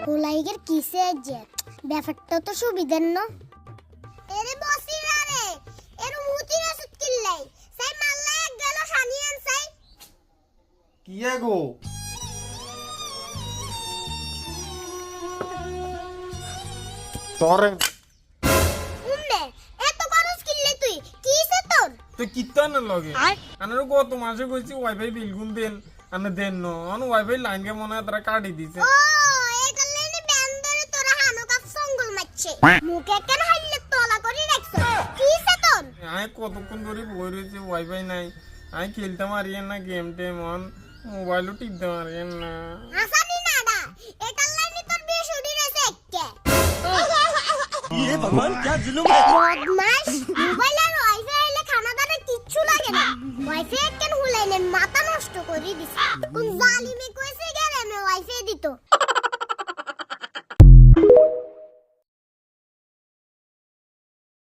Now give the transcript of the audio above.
হুলাইগের কিসে যে ব্যাপারটা তো সুবিধার ন এরে বসিরা রে এর মুতিরা সুত কিল্লাই সাই মাল্লা এক গেল শানিয়ান সাই কি গো তোরে উম্মে এত খরচ কিল্লে তুই কিসে তোর তো কিত্তান লগে আনারও গত মাসে কইছি ওয়াইফাই বিল গুন দেন আনে দেন ন অন ওয়াইফাই লাইন কে মনে হয় তারা কাটি দিছে ও এই গল্লেনি বেন্দরে তোরা হানো কাপ সঙ্গল মারছে মুখে কেন হাইলে তলা করে রাখছ কিসে তোর আয় কতক্ষণ ধরে বই রয়েছে ওয়াইফাই নাই আয় খেলতে মারিয়েন না গেম টেম অন মোবাইলও টিপতে মারিয়েন না আসানি নাডা এই গল্লেনি তোর বিয়ে শুরু হইছে এক্কে ये भगवान क्या जुल्म है বদমাশ মোবাইল আর ওয়াইফাই এলে খানা দানা কিচ্ছু লাগে না ওয়াইফাই কেন হুলাইলেন মাথা নষ্ট করে দিছে কোন জালিমে কইছে